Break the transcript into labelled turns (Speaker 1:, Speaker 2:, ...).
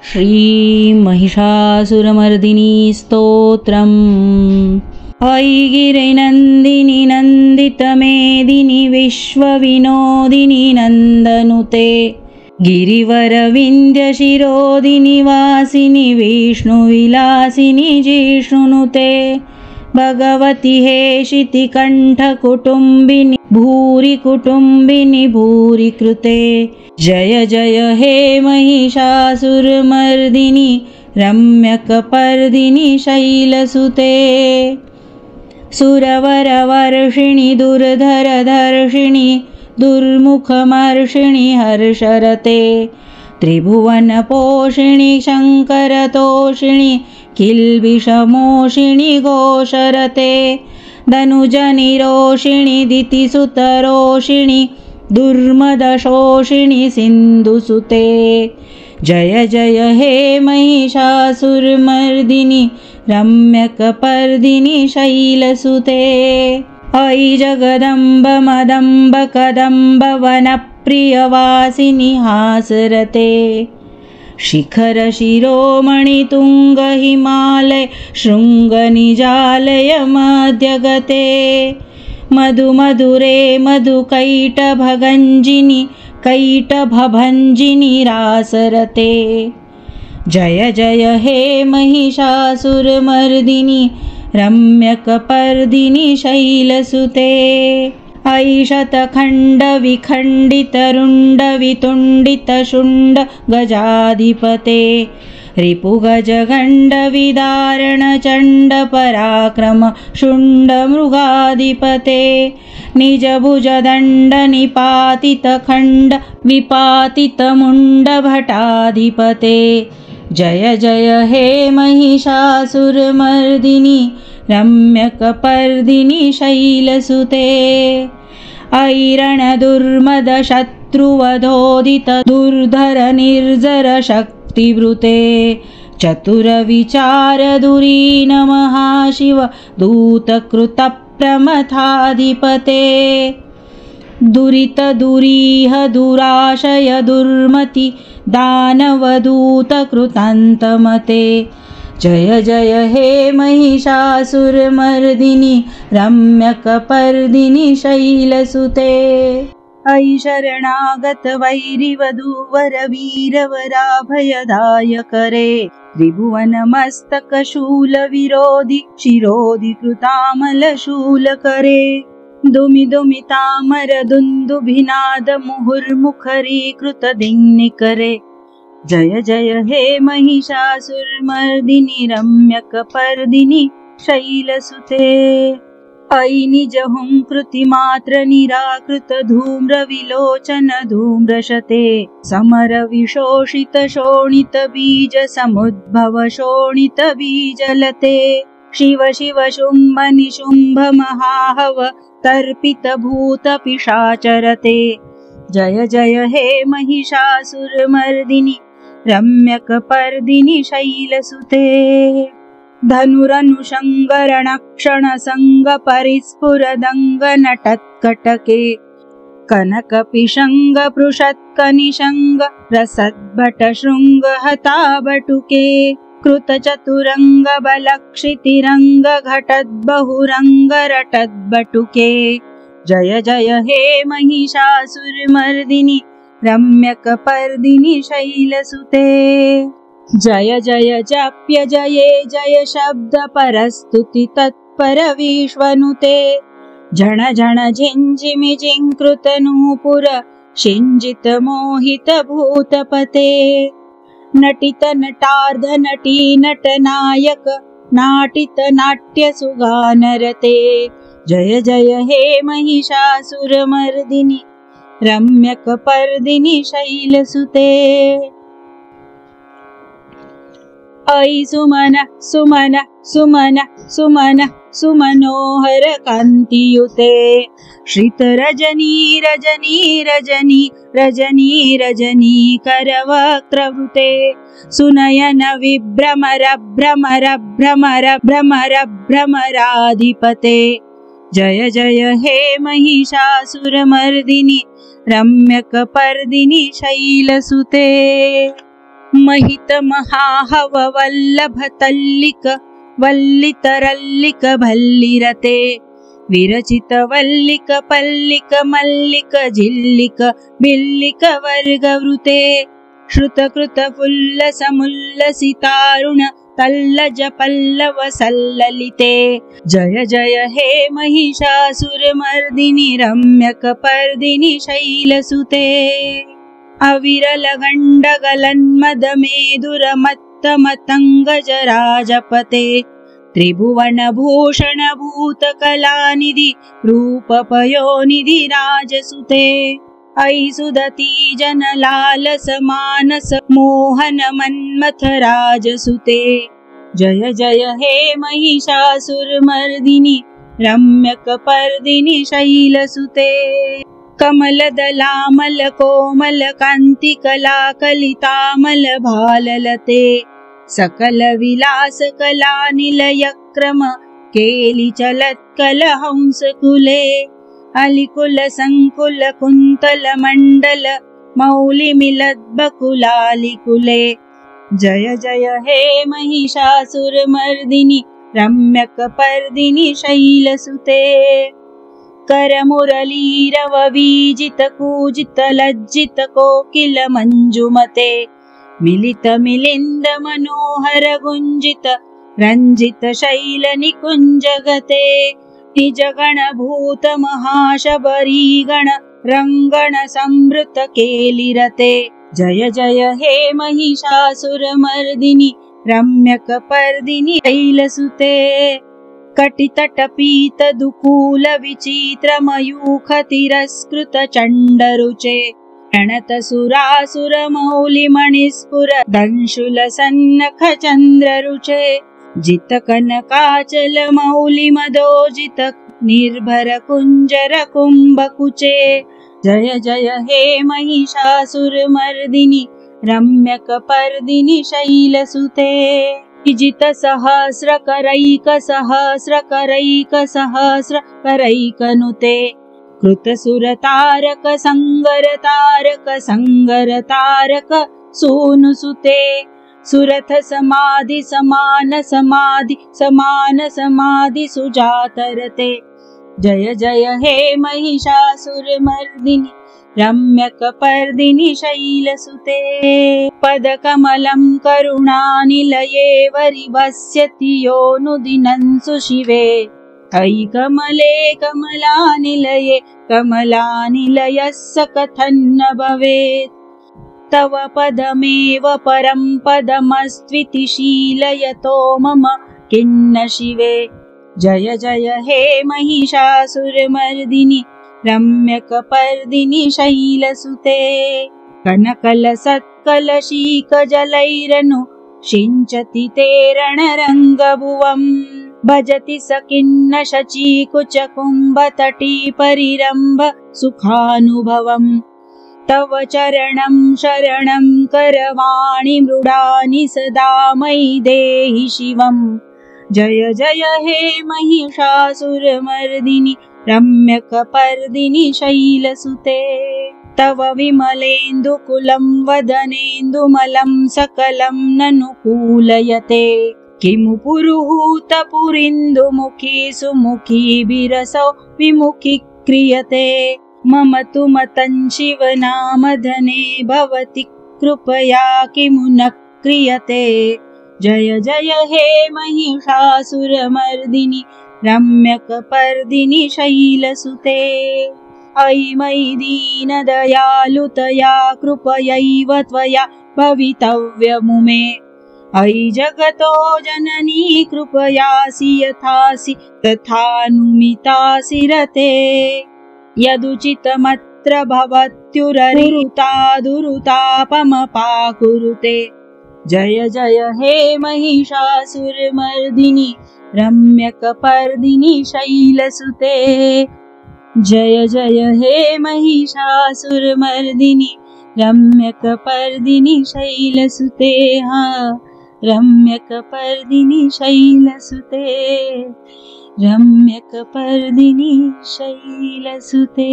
Speaker 1: श्रीमहिषासुरमर्दिनी स्तोत्रम्। ऐगिरिनन्दिनि नन्दितमेदिनि विश्वविनोदिनि नन्दनुते गिरिवरविन्द्यशिरोदिनि वासिनि विष्णुविलासिनि जिष्णुनुते भगवति हेशितिकण्ठकुटुम्बिनि भूरि कुटुम्बिनि भूरि कृते। जय जय हे महिषासुरमर्दिनि रम्यकपर्दिनि शैलसुते। सुरवरवर्षिणि दुर्धरधर्षिणि दुर्मुखमर्षिणि हर्षरते त्रिभुवनपोषिणि शङ्करतोषिणि किल्बिषमोषिणि घोषरते धनुजनिरोषिणि दितिसुतरोषिणि दुर्मदशोषिणि सिन्धुसुते। जय जय हे महिषासुरमर्दिनि रम्यकपर्दिनि शैलसुते। अयि जगदम्ब मदम्ब कदम्ब वनप्रियवासिनि हासरते शिखरशिरोमणि तुङ्ग हिमालय शृङ्गनिजालय मध्यगते मधुमधुरे मधुकैटभगञ्जिनि कैटभभञ्जिनि रासरते। जय जय हे महिषासुरमर्दिनि रम्यकपर्दिनि शैलसुते। अयि शतखण्डविखण्डितरुण्डवितुण्डितशुण्ड गजाधिपते रिपुगजगण्डविदारणचण्डपराक्रम शुण्डमृगाधिपते निजभुजदण्डनिपातितखण्ड विपातितमुण्डभटाधिपते। जय जय हे महिषासुरमर्दिनि रम्यकपर्दिनि शैलसुते। अयि रणदुर्मदशत्रुवधोदित दुर्धर निर्जर शक्तिवृते चतुरविचारधुरीन महाशिव दूतकृतप्रमथाधिपते दुरितदुरीह दुराशय दुर्मति दानवदूतकृतान्तमते। जय जय हे महिषासुरमर्दिनि रम्यकपर्दिनि शैलसुते। अयि शरणागत वैरिवधूवर वीरवराभयदायकरे त्रिभुवनमस्तकशूलविरोधि शिरोधि कृतामलशूलकरे दुमिदुमितामर दुन्दुभिनाद मुहुर्मुखरीकृतदिङ्निकरे। जय जय हे महिषासुरमर्दिनि रम्यकपर्दिनि शैलसुते। अयि निजहुङ्कृतिमात्र निराकृत धूम्रविलोचन धूम्रशते समरविशोषित शोणित बीज समुद्भव शोणित बीजलते शिव शिव शुम्भ निशुम्भ महाहव तर्पित भूत पिशाचरते। जय जय हे महिषासुरमर्दिनि रम्यकपर्दिनि शैलसुते। धनुरनुषङ्गरणक्षणसङ्गपरिस्फुरदङ्गनटत्कटके कनकपिशङ्गपृषत्कनिशङ्ग रसद्भटशृङ्गहताबटुके कृतचतुरङ्गबलक्षितिरङ्गघटद्बहुरङ्गरटद्बटुके। जय जय हे महिषासुरमर्दिनि रम्यकपर्दिनि शैलसुते। जय जय जप्य जये जय शब्द परस्तुति तत्पर विश्वनुते झण झण झिञ्झिमि जिङ्कृत नूपुर शिञ्जित मोहित भूतपते नटित नटार्ध नटी नटनायक नाटित नाट्य सुगानरते। जय जय हे महिषासुरमर्दिनि रम्यकपर्दिनि शैलसुते। अयि सुमन सुमन सुमन सुमन सुमनोहर कान्तियुते श्रितरजनी रजनी रजनी रजनी रजनी करवक्त्रवृते सुनयन विभ्रमर भ्रमर भ्रमर भ्रमर भ्रमराधिपते। जय जय हे महिषासुरमर्दिनि रम्यकपर्दिनि शैलसुते। महित महाहव वल्लभ तल्लिक वल्लितरल्लिक भल्लिरते विरचित वल्लिक पल्लिक मल्लिक झिल्लिक बिल्लिक वर्गवृते श्रुतकृत फुल्लसमुल्लसितारुण तल्लज पल्लव सल्ललिते जय जय हे महिषासुरमर्दिनि रम्यकपर्दिनि शैलसुते अविरल गण्डगलन्मदमेदुरमत्तमतङ्गजराजपते त्रिभुवनभूषण भूतकलानिधि रूपपयोनिधि राजसुते अयि सुदती जनलालस मानस मोहन मन्मथ राजसुते जय जय हे महिषासुरमर्दिनि रम्यकपर्दिनि शैलसुते कमलदलामल कोमल कान्तिकलाकलितामल भाललते सकल विलास कलानिलयक्रम केलिचलत्कल हंसकुले अलिकुल संकुल कुन्तल मण्डल मौलिमिलद्बकुलालिकुले जय जय हे महिषासुरमर्दिनि रम्यकपर्दिनि शैलसुते करमुरलीरव वीजित कूजित लज्जित कोकिल मंजुमते मिलित मिलिंद मनोहर गुंजित रंजित शैल निकुंजगते निजगण भूत महाशबरीगण रंगण संवृत केलिरते जय जय हे महिषासुरमर्दिनि रम्यकपर्दिनि शैलसुते कटितटपीत दुकूल विचित्र मयूख तिरस्कृत चण्डरुचे प्रणत सुरासुर मौलि मणिस्फुर दंशुल सन्नख चन्द्ररुचे जित कनकाचल मौलि मदोजित निर्भर कुंजर कुम्भकुचे जय जय हे महिषासुरमर्दिनि रम्यकपर्दिनि शैलसुते विजित सहस्र करैक सहस्र करैक सहस्र करैकनुते कृत सुर तारक संगर तारक सूनुसुते सुरथ समाधि समान समाधि समान समाधि सुजातरते जय जय हे महिषासुरमर्दिनि रम्यकपर्दिनि शैलसुते पदकमलं करुणानिलये वरिवस्यति योऽनुदिनंसु शिवे अयि कमले कमलानिलये कमलानिलयस्य कथन्न भवेत् तव पदमेव परं पदमस्त्विति शीलयतो मम किन्न शिवे जय जय हे महिषासुरमर्दिनि रम्यकपर्दिनि शैलसुते कनकल सत्कल शीक जलैरनु शिञ्चति ते रणरङ्गभुवम् भजति स किन्न शचीकुच कुम्भतटी परिरम्भ सुखानुभवम् तव चरणं शरणं करवाणि मृडानि सदा मयि देहि शिवम् जय जय हे महिषासुरमर्दिनि रम्यकपर्दिनि शैलसुते तव विमलेन्दुकुलं वदनेन्दुमलं सकलं ननुकूलयते किमु पुरुहूतपुरीन्दुमुखी सुमुखी बिरसौ विमुखी क्रियते मम तु मतं शिवनामधने भवति कृपया किमु न क्रियते जय जय हे महिषासुरमर्दिनि रम्यकपर्दिनि शैलसुते अयि मयि दीनदयालुतया कृपयैव त्वया भवितव्यमुमे अयि जगतो जननी कृपयासि यथासि तथानुमितासि रते यदुचितमत्र भवत्युररिरुता दुरुतापमपाकुरुते जय जय हे महिषासुरमर्दिनि रम्यकपर्दिनि शैलसुते जय जय हे महिषासुरमर्दिनि रम्यकपर्दिनि शैलसुते रम्यकपर्दिनि शैलसुते रम्यकपर्दिनि शैलसुते।